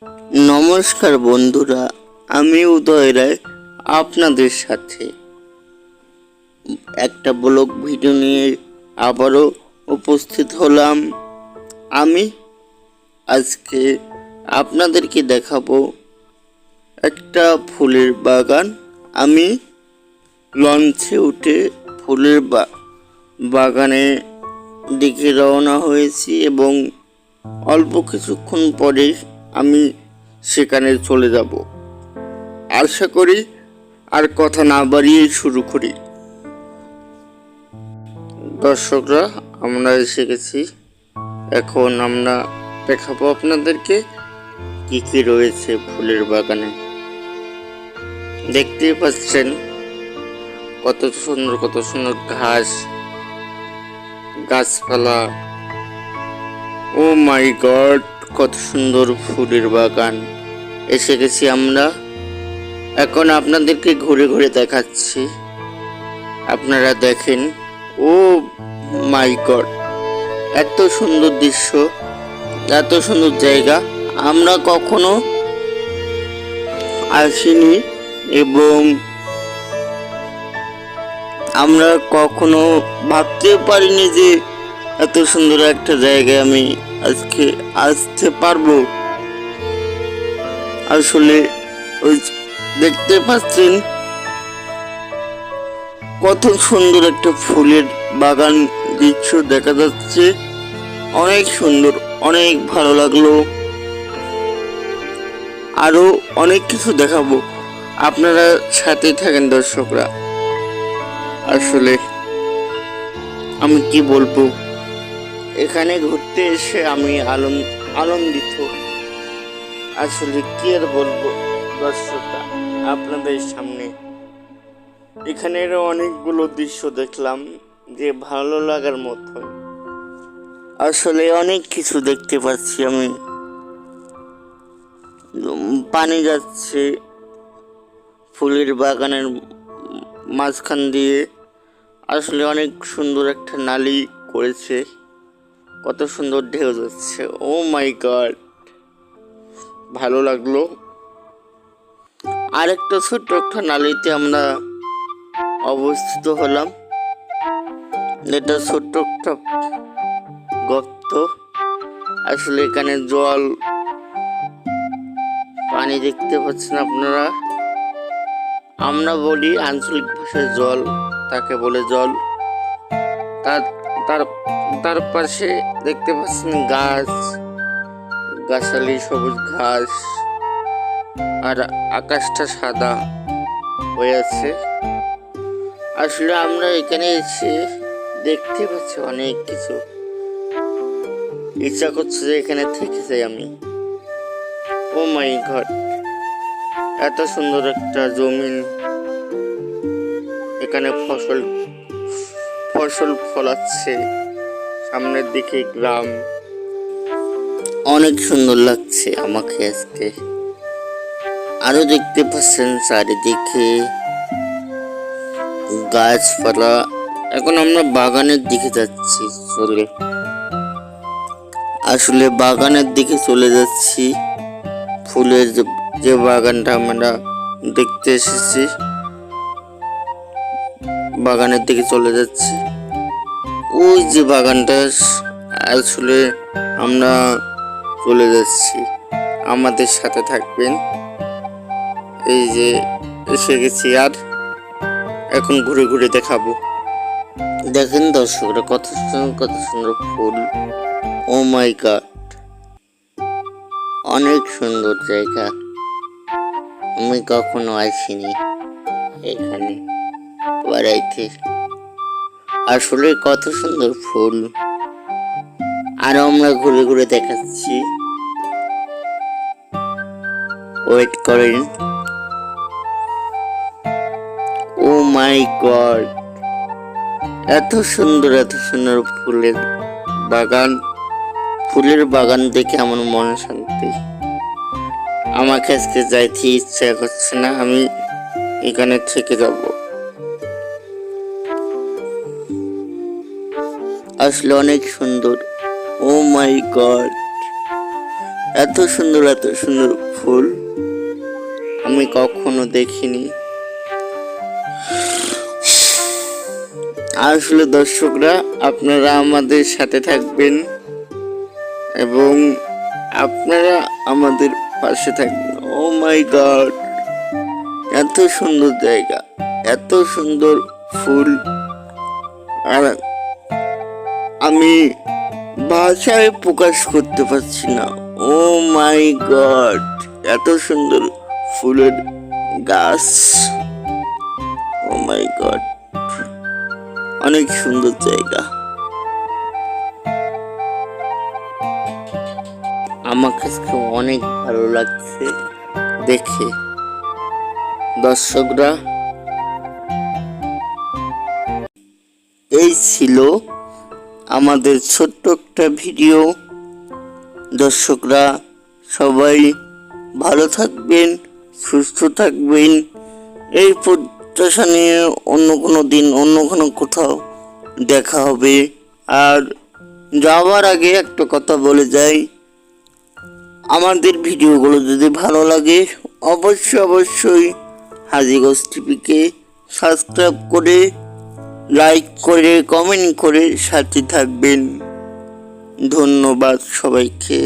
নমস্কার বন্ধুরা, আমি উদয় রায় আপনাদের সাথে একটা ব্লগ ভিডিও নিয়ে আবারও উপস্থিত হলাম। আমি আজকে আপনাদেরকে দেখাবো একটা ফুলের বাগান। আমি লঞ্চে উঠে ফুলের বাগানে দিকে রওনা হয়েছি এবং অল্প কিছুক্ষণ পরে আমি সেখানে চলে যাব। আশা করি আর কথা না বাড়িয়ে শুরু করি। দর্শকরা, আমরা এসে গেছি। এখন আমরা দেখাবো আপনাদেরকে কি কি রয়েছে ফুলের বাগানে। দেখতেই পাচ্ছেন কত সুন্দর ঘাস, গাছপালা। ও মাই গড, কত সুন্দর ফুলের বাগান। এসে গেছি আমরা। এখন আপনাদেরকে ঘুরে ঘুরে দেখাচ্ছি, আপনারা দেখেন। ও মাই গড, এত সুন্দর দৃশ্য, এত সুন্দর জায়গা আমরা কখনো আসিনি এবং আমরা কখনো ভাবতেও পারিনি যে এত সুন্দর একটা জায়গায় আমি আজকে আসতে পারবো। আসলে ওই দেখতে পাচ্ছেন কত সুন্দর একটা ফুলের বাগান দৃশ্য দেখা যাচ্ছে। অনেক সুন্দর, অনেক ভালো লাগলো। আরো অনেক কিছু দেখাবো, আপনারা সাথে থাকেন দর্শকরা। আসলে আমি কি বলবো, এখানে ঘুরতে এসে আমি আনন্দিত। আসলে কি আর বলবো দর্শকরা আপনাদের সামনে। এখানের অনেকগুলো দৃশ্য দেখলাম যে ভালো লাগার মতো। আসলে অনেক কিছু দেখতে পাচ্ছি আমি। পানি যাচ্ছে ফুলের বাগানের মাঝখান দিয়ে। আসলে অনেক সুন্দর একটা নালি করেছে, কত সুন্দর ঢেউ যাচ্ছে। ও মাই গড, ভালো লাগলো। আরেকটা ছোট্ট একটা নালিতে আমরা অবস্থিত হলাম। এটা ছোট্ট একটা গর্ত। আসলে এখানে জল, পানি দেখতে পাচ্ছেন আপনারা। আমরা বলি আঞ্চলিক ভাষায় জল, তাকে বলে জল। তার তার তার পাশে দেখতে পাচ্ছেন গাছ গাছালি, সবুজ ঘাস, আর আকাশটা সাদা হয়ে আছে। আসলে আমরা এখানে এসে দেখতে পাচ্ছি অনেক কিছু। ইচ্ছা করছে যে এখানে থেকে যাই আমি। ও মাই গড, এত সুন্দর একটা জমিন। এখানে ফসল ফলাচ্ছে, সামনের দিকে গ্রাম। অনেক সুন্দর লাগছে আমাকে আজকে। আরো দেখতে পাচ্ছেন চারিদিকে গাছপালা। এখন আমরা বাগানের দিকে যাচ্ছি চলে। আসলে বাগানের দিকে চলে যাচ্ছি। ফুলের যে বাগানটা আমরা দেখতে এসেছি, বাগানের দিকে চলে যাচ্ছি। ওই যে বাগানটা, আসলে আমরা চলে যাচ্ছি, আমাদের সাথে থাকবেন। এই যে এসে গেছি, আর এখন ঘুরে ঘুরে দেখাবো। দেখেন দর্শকরা, কত সুন্দর ফুল। ও মাই গড, অনেক সুন্দর জায়গা। আমি কখনো আসিনি এখানে বেড়াইতে। আসলে কত সুন্দর ফুল। আর আমরা ঘুরে ঘুরে দেখাচ্ছি, ওয়েট করেন। ও মাই গড, এত সুন্দর ফুলের বাগান। ফুলের বাগান দেখে আমার মনে শান্তি। আমাকে আজকে যাইতে ইচ্ছা করছে না, আমি এখানে থেকে যাব। আসলে অনেক সুন্দর। ও মাই গড, এত সুন্দর ফুল আমি কখনো দেখিনি। আসলে দর্শকরা, আপনারা আমাদের সাথে থাকবেন এবং আপনারা আমাদের পাশে থাকবেন। ও মাই গড, এত সুন্দর জায়গা, এত সুন্দর ফুল, আর আমি ভাষায় প্রকাশ করতে পারছি না। ও মাই গড, এত সুন্দর ফুলের গাছ। ও মাই গড, অনেক সুন্দর জায়গা। আমার কাছে অনেক ভালো লাগছে দেখে। দর্শকরা, এই ছিল আমাদের ছোট্ট একটা ভিডিও। দর্শকরা সবাই ভালো থাকবেন, সুস্থ থাকবেন। এই প্রত্যাশা নিয়ে অন্য কোনো দিন অন্য কোনো কোথাও দেখা হবে। আর যাওয়ার আগে একটা কথা বলে যাই, আমাদের ভিডিওগুলো যদি ভালো লাগে অবশ্যই হাজীগঞ্জ টিভিকে সাবস্ক্রাইব করে, লাইক করে, কমেন্ট করে সাথে থাকবেন। ধন্যবাদ সবাইকে।